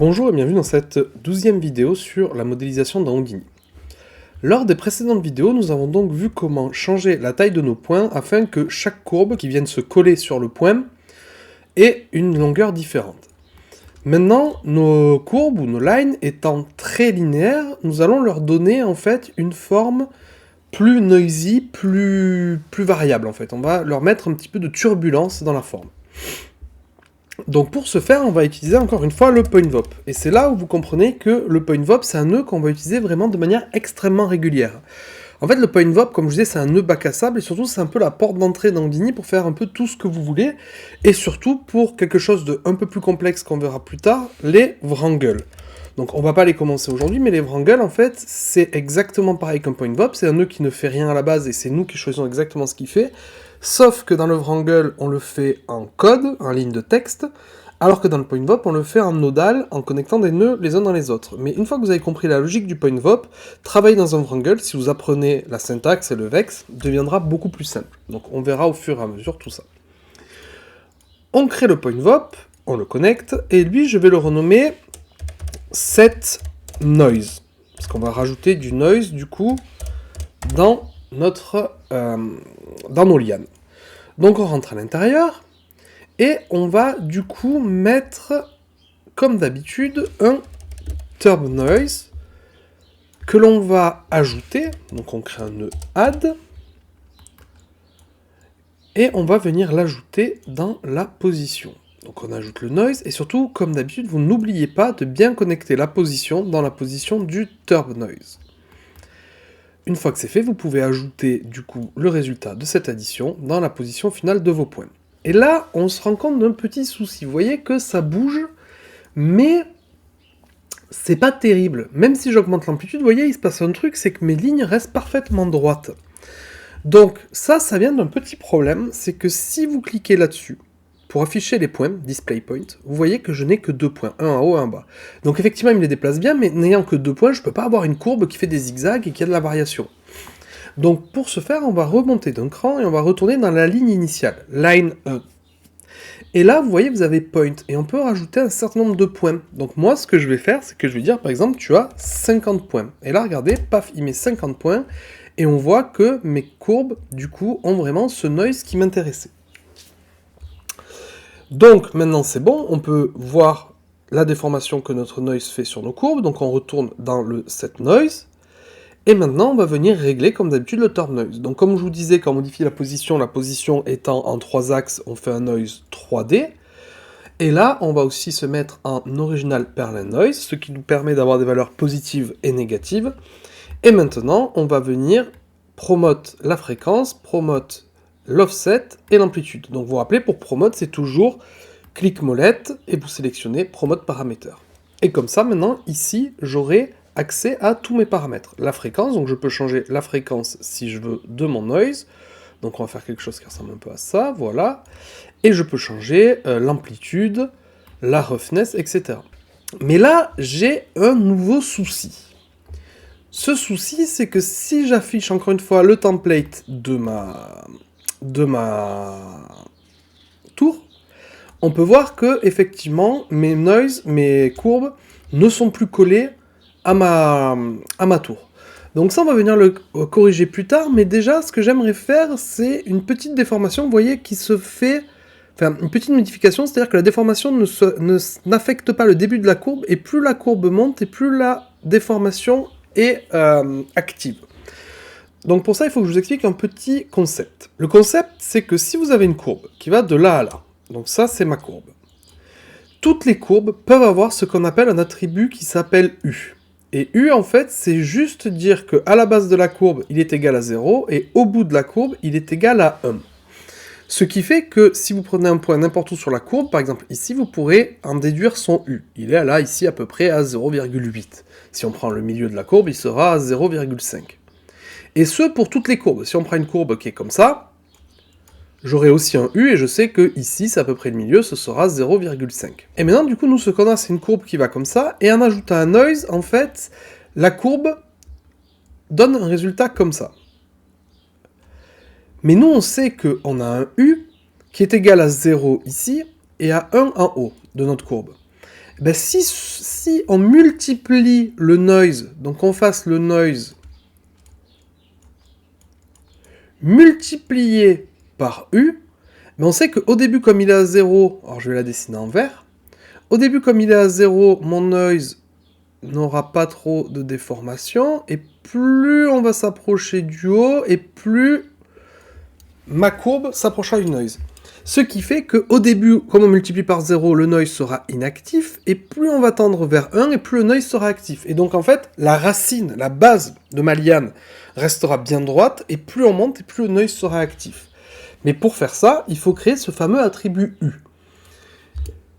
Bonjour et bienvenue dans cette 12e vidéo sur la modélisation dans Houdini. Lors des précédentes vidéos, nous avons donc vu comment changer la taille de nos points afin que chaque courbe qui vienne se coller sur le point ait une longueur différente. Maintenant, nos courbes ou nos lines étant très linéaires, nous allons leur donner en fait une forme plus noisy, plus variable en fait. On va leur mettre un petit peu de turbulence dans la forme. Donc pour ce faire, on va utiliser encore une fois le PointVop. Et c'est là où vous comprenez que le PointVop, c'est un nœud qu'on va utiliser vraiment de manière extrêmement régulière. En fait, le PointVop, comme je disais, c'est un nœud bac à sable, et surtout, c'est un peu la porte d'entrée dans Houdini pour faire un peu tout ce que vous voulez, et surtout pour quelque chose de un peu plus complexe qu'on verra plus tard, les wrangles. Donc on va pas les commencer aujourd'hui, mais les wrangles, en fait, c'est exactement pareil qu'un PointVop, c'est un nœud qui ne fait rien à la base, et c'est nous qui choisissons exactement ce qu'il fait, sauf que dans le wrangle, on le fait en code, en ligne de texte, alors que dans le PointVop, on le fait en nodal, en connectant des nœuds les uns dans les autres. Mais une fois que vous avez compris la logique du PointVop, travailler dans un wrangle, si vous apprenez la syntaxe et le vex, deviendra beaucoup plus simple. Donc on verra au fur et à mesure tout ça. On crée le PointVop, on le connecte, et lui, je vais le renommer setNoise, parce qu'on va rajouter du noise, du coup, dans nos lianes. Donc on rentre à l'intérieur, et on va du coup mettre, comme d'habitude, un TurbNoise que l'on va ajouter. Donc on crée un nœud add, et on va venir l'ajouter dans la position. Donc on ajoute le noise, et surtout, comme d'habitude, vous n'oubliez pas de bien connecter la position dans la position du TurbNoise. Une fois que c'est fait, vous pouvez ajouter du coup le résultat de cette addition dans la position finale de vos points. Et là, on se rend compte d'un petit souci. Vous voyez que ça bouge, mais c'est pas terrible. Même si j'augmente l'amplitude, vous voyez, il se passe un truc, c'est que mes lignes restent parfaitement droites. Donc ça vient d'un petit problème, c'est que si vous cliquez là-dessus, pour afficher les points, display point, vous voyez que je n'ai que 2 points, un en haut et un en bas. Donc effectivement, il me les déplace bien, mais n'ayant que 2 points, je ne peux pas avoir une courbe qui fait des zigzags et qui a de la variation. Donc pour ce faire, on va remonter d'un cran et on va retourner dans la ligne initiale, line 1. Et là, vous voyez, vous avez point, et on peut rajouter un certain nombre de points. Donc moi, ce que je vais faire, c'est que je vais dire, par exemple, tu as 50 points. Et là, regardez, paf, il met 50 points, et on voit que mes courbes, du coup, ont vraiment ce noise qui m'intéressait. Donc maintenant c'est bon, on peut voir la déformation que notre noise fait sur nos courbes, donc on retourne dans le setNoise, et maintenant on va venir régler comme d'habitude le TurbNoise. Donc comme je vous disais, quand on modifie la position étant en 3 axes, on fait un noise 3D, et là on va aussi se mettre en original Perlin Noise, ce qui nous permet d'avoir des valeurs positives et négatives, et maintenant on va venir promote la fréquence, promote l'offset et l'amplitude. Donc vous vous rappelez, pour promote, c'est toujours clic molette et vous sélectionnez promote paramètre. Et comme ça, maintenant, ici, j'aurai accès à tous mes paramètres. La fréquence, donc je peux changer la fréquence si je veux de mon noise. Donc on va faire quelque chose qui ressemble un peu à ça, voilà. Et je peux changer l'amplitude, la roughness, etc. Mais là, j'ai un nouveau souci. Ce souci, c'est que si j'affiche encore une fois le template de ma tour, on peut voir que effectivement mes noise, mes courbes ne sont plus collées à ma tour. Donc ça on va venir le corriger plus tard, mais déjà ce que j'aimerais faire c'est une petite déformation, vous voyez, qui se fait, enfin une petite modification, c'est-à-dire que la déformation n'affecte pas le début de la courbe, et plus la courbe monte, et plus la déformation est active. Donc pour ça, il faut que je vous explique un petit concept. Le concept, c'est que si vous avez une courbe qui va de là à là, donc ça c'est ma courbe, toutes les courbes peuvent avoir ce qu'on appelle un attribut qui s'appelle U. Et U, en fait, c'est juste dire qu'à la base de la courbe, il est égal à 0, et au bout de la courbe, il est égal à 1. Ce qui fait que si vous prenez un point n'importe où sur la courbe, par exemple ici, vous pourrez en déduire son U. Il est là, ici, à peu près à 0,8. Si on prend le milieu de la courbe, il sera à 0,5. Et ce, pour toutes les courbes. Si on prend une courbe qui est comme ça, j'aurai aussi un U, et je sais que ici, c'est à peu près le milieu, ce sera 0,5. Et maintenant, du coup, nous, ce qu'on a, c'est une courbe qui va comme ça, et en ajoutant un noise, en fait, la courbe donne un résultat comme ça. Mais nous, on sait qu'on a un U qui est égal à 0 ici, et à 1 en haut de notre courbe. Ben si on multiplie le noise, donc on fasse le noise multiplié par U, ben on sait qu'au début, comme il est à 0, alors je vais la dessiner en vert, au début, comme il est à 0, mon noise n'aura pas trop de déformation, et plus on va s'approcher du haut, et plus ma courbe s'approchera du noise. Ce qui fait qu'au début, comme on multiplie par 0, le noise sera inactif, et plus on va tendre vers 1, et plus le noise sera actif. Et donc en fait, la racine, la base de ma liane restera bien droite, et plus on monte, et plus le noise sera actif. Mais pour faire ça, il faut créer ce fameux attribut U.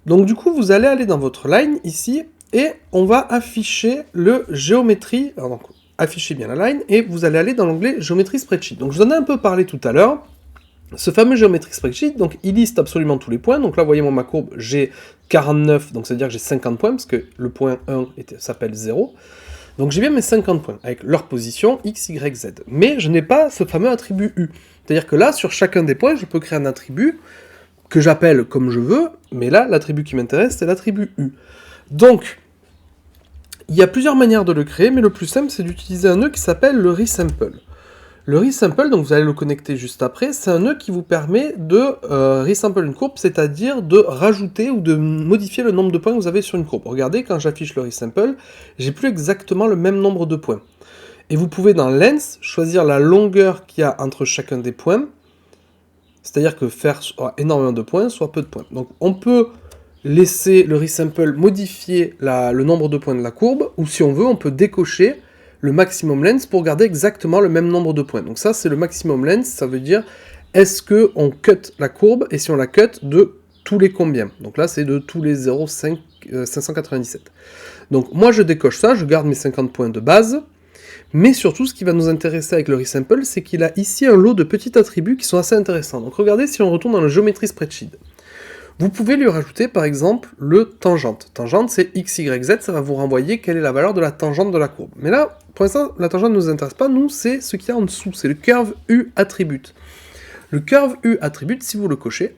Donc du coup, vous allez aller dans votre line, ici, et on va afficher le géométrie, alors donc, affichez bien la line, et vous allez aller dans l'onglet géométrie spreadsheet. Donc je vous en ai un peu parlé tout à l'heure. Ce fameux géométrie spreadsheet, donc il liste absolument tous les points. Donc là, vous voyez moi ma courbe, j'ai 49, donc ça veut dire que j'ai 50 points, parce que le point 1 s'appelle 0. Donc j'ai bien mes 50 points, avec leur position x, y, z. Mais je n'ai pas ce fameux attribut U. C'est-à-dire que là, sur chacun des points, je peux créer un attribut que j'appelle comme je veux, mais là, l'attribut qui m'intéresse, c'est l'attribut U. Donc, il y a plusieurs manières de le créer, mais le plus simple, c'est d'utiliser un nœud qui s'appelle le resample. Le resample, donc vous allez le connecter juste après, c'est un nœud qui vous permet de resample une courbe, c'est-à-dire de rajouter ou de modifier le nombre de points que vous avez sur une courbe. Regardez, quand j'affiche le resample, j'ai plus exactement le même nombre de points. Et vous pouvez dans Length choisir la longueur qu'il y a entre chacun des points, c'est-à-dire que faire soit énormément de points, soit peu de points. Donc on peut laisser le resample modifier le nombre de points de la courbe, ou si on veut, on peut décocher le maximum length pour garder exactement le même nombre de points. Donc ça, c'est le maximum length, ça veut dire est-ce qu'on cut la courbe, et si on la cut, de tous les combien. Donc là, c'est de tous les 0,597. Donc moi, je décoche ça, je garde mes 50 points de base, mais surtout, ce qui va nous intéresser avec le resample, c'est qu'il a ici un lot de petits attributs qui sont assez intéressants. Donc regardez, si on retourne dans le géométrie spreadsheet, vous pouvez lui rajouter par exemple le tangente. Tangente, c'est x, y, z, ça va vous renvoyer quelle est la valeur de la tangente de la courbe. Mais là, pour l'instant, la tangente ne nous intéresse pas, nous, c'est ce qu'il y a en dessous, c'est le curve U attribute. Le curve U attribute, si vous le cochez,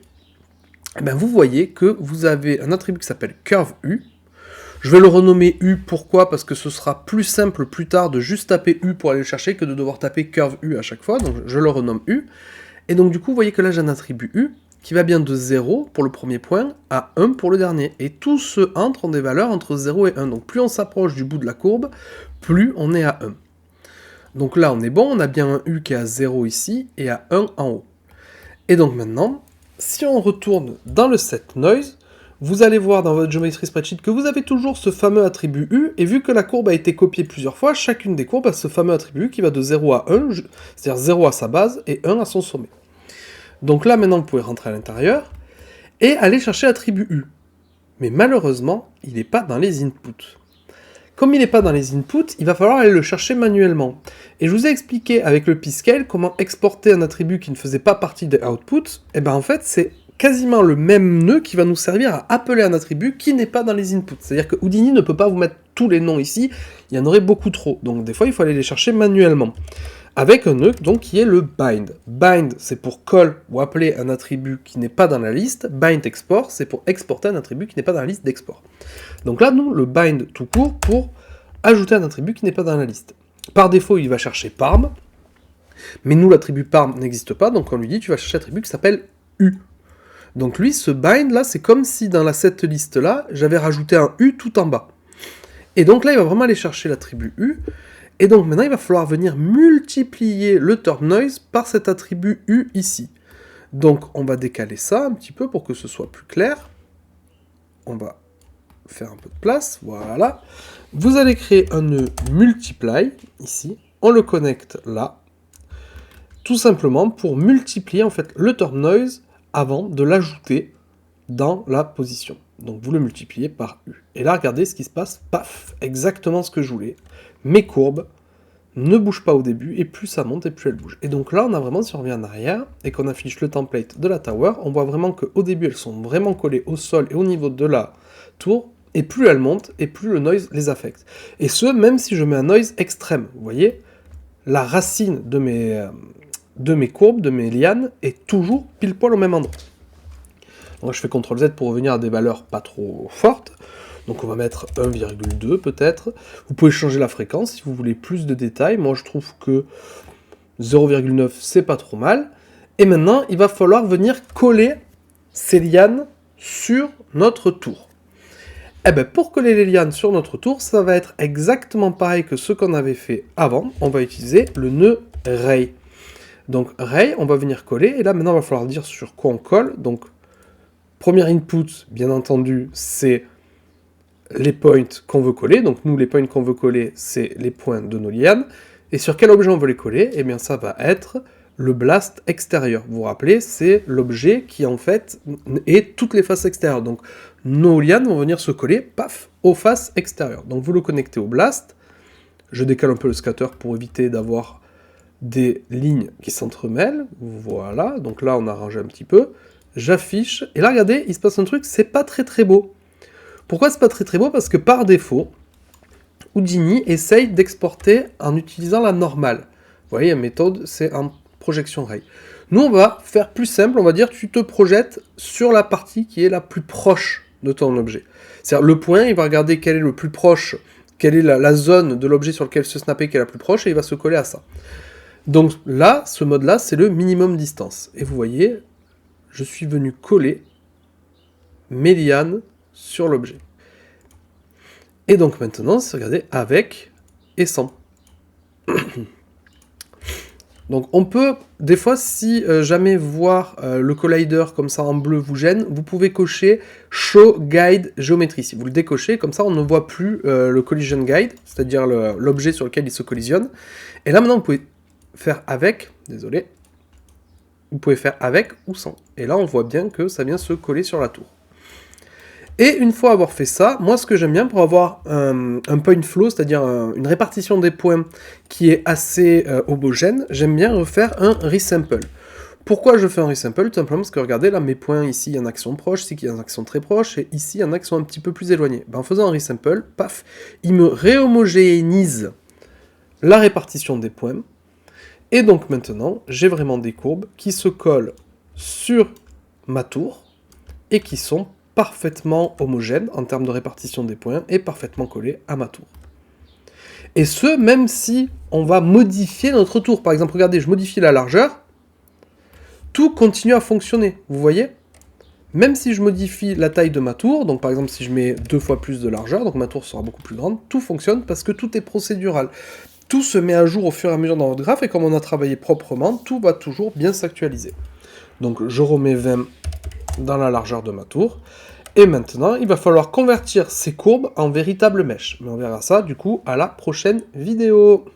eh bien vous voyez que vous avez un attribut qui s'appelle curve U. Je vais le renommer U, pourquoi? Parce que ce sera plus simple plus tard de juste taper U pour aller le chercher que de devoir taper curve U à chaque fois, donc je le renomme U. Et donc du coup, vous voyez que là j'ai un attribut U, qui va bien de 0 pour le premier point à 1 pour le dernier. Et tous ceux ont des valeurs entre 0 et 1. Donc plus on s'approche du bout de la courbe, plus on est à 1. Donc là on est bon, on a bien un U qui est à 0 ici et à 1 en haut. Et donc maintenant, si on retourne dans le set noise, vous allez voir dans votre géométrie spreadsheet que vous avez toujours ce fameux attribut U, et vu que la courbe a été copiée plusieurs fois, chacune des courbes a ce fameux attribut U qui va de 0 à 1, c'est-à-dire 0 à sa base et 1 à son sommet. Donc là, maintenant, vous pouvez rentrer à l'intérieur et aller chercher l'attribut U. Mais malheureusement, il n'est pas dans les inputs. Comme il n'est pas dans les inputs, il va falloir aller le chercher manuellement. Et je vous ai expliqué avec le p-scale comment exporter un attribut qui ne faisait pas partie des outputs. Et bien en fait, c'est quasiment le même nœud qui va nous servir à appeler un attribut qui n'est pas dans les inputs. C'est-à-dire que Houdini ne peut pas vous mettre tous les noms ici, il y en aurait beaucoup trop. Donc des fois, il faut aller les chercher manuellement. Avec un nœud donc qui est le bind. Bind, c'est pour call ou appeler un attribut qui n'est pas dans la liste. Bind export, c'est pour exporter un attribut qui n'est pas dans la liste d'export. Donc là, nous, le bind tout court pour ajouter un attribut qui n'est pas dans la liste. Par défaut, il va chercher parm, mais nous, l'attribut parm n'existe pas, donc on lui dit, tu vas chercher un attribut qui s'appelle U. Donc lui, ce bind là, c'est comme si dans cette liste là, j'avais rajouté un U tout en bas. Et donc là, il va vraiment aller chercher l'attribut U, et donc maintenant, il va falloir venir multiplier le turn noise par cet attribut U ici. Donc on va décaler ça un petit peu pour que ce soit plus clair. On va faire un peu de place, voilà. Vous allez créer un nœud multiply, ici. On le connecte là. Tout simplement pour multiplier en fait le turn noise avant de l'ajouter dans la position. Donc vous le multipliez par U. Et là, regardez ce qui se passe, paf, exactement ce que je voulais. Mes courbes ne bougent pas au début, et plus ça monte, et plus elles bougent. Et donc là, on a vraiment, si on revient en arrière, et qu'on affiche le template de la tower, on voit vraiment qu'au début, elles sont vraiment collées au sol et au niveau de la tour, et plus elles montent, et plus le noise les affecte. Et ce, même si je mets un noise extrême. Vous voyez, la racine de mes courbes, de mes lianes, est toujours pile poil au même endroit. Donc je fais CTRL Z pour revenir à des valeurs pas trop fortes. Donc on va mettre 1,2 peut-être. Vous pouvez changer la fréquence si vous voulez plus de détails. Moi je trouve que 0,9 c'est pas trop mal. Et maintenant il va falloir venir coller ces lianes sur notre tour. Eh bien, pour coller les lianes sur notre tour, ça va être exactement pareil que ce qu'on avait fait avant. On va utiliser le nœud Ray. Donc Ray, on va venir coller, et là maintenant il va falloir dire sur quoi on colle. Donc premier input, bien entendu, c'est les points qu'on veut coller. Donc nous, les points qu'on veut coller, c'est les points de nos lianes. Et sur quel objet on veut les coller? Eh bien ça va être le blast extérieur. Vous vous rappelez, c'est l'objet qui en fait est toutes les faces extérieures. Donc nos lianes vont venir se coller, paf, aux faces extérieures. Donc vous le connectez au blast. Je décale un peu le scatter pour éviter d'avoir des lignes qui s'entremêlent. Voilà, donc là on arrange un petit peu. J'affiche, et là regardez, il se passe un truc, c'est pas très beau. Pourquoi c'est pas très beau? Parce que par défaut, Houdini essaye d'exporter en utilisant la normale. Vous voyez, la méthode, c'est en projection ray. Nous, on va faire plus simple, on va dire tu te projettes sur la partie qui est la plus proche de ton objet. C'est-à-dire le point, il va regarder quel est le plus proche, quelle est la zone de l'objet sur lequel se snapper qui est la plus proche, et il va se coller à ça. Donc là, ce mode-là, c'est le minimum distance. Et vous voyez, je suis venu coller mes lianes sur l'objet. Et donc maintenant, c'est regarder avec et sans. Donc on peut, des fois, si jamais voir le collider comme ça en bleu vous gêne, vous pouvez cocher Show Guide Géométrie. Si vous le décochez, comme ça on ne voit plus le Collision Guide, c'est-à-dire l'objet sur lequel il se collisionne. Et là maintenant vous pouvez faire avec, désolé, vous pouvez faire avec ou sans. Et là on voit bien que ça vient se coller sur la tour. Et une fois avoir fait ça, moi ce que j'aime bien pour avoir un point flow, c'est-à-dire une répartition des points qui est assez homogène, j'aime bien refaire un resample. Pourquoi je fais un resample? Tout simplement parce que regardez là, mes points ici, il y en a qui sont proches, ici il y en a qui sont très proches, et ici il y en a qui sont un petit peu plus éloignés. Ben, en faisant un resample, paf, il me réhomogénéise la répartition des points, et donc maintenant, j'ai vraiment des courbes qui se collent sur ma tour, et qui sont parfaitement homogène en termes de répartition des points et parfaitement collé à ma tour. Et ce, même si on va modifier notre tour. Par exemple, regardez, je modifie la largeur, tout continue à fonctionner, vous voyez? Même si je modifie la taille de ma tour, donc par exemple si je mets 2 fois plus de largeur, donc ma tour sera beaucoup plus grande, tout fonctionne parce que tout est procédural. Tout se met à jour au fur et à mesure dans votre graphe, et comme on a travaillé proprement, tout va toujours bien s'actualiser. Donc je remets 20 dans la largeur de ma tour, et maintenant il va falloir convertir ces courbes en véritables mèches. Mais on verra ça du coup à la prochaine vidéo.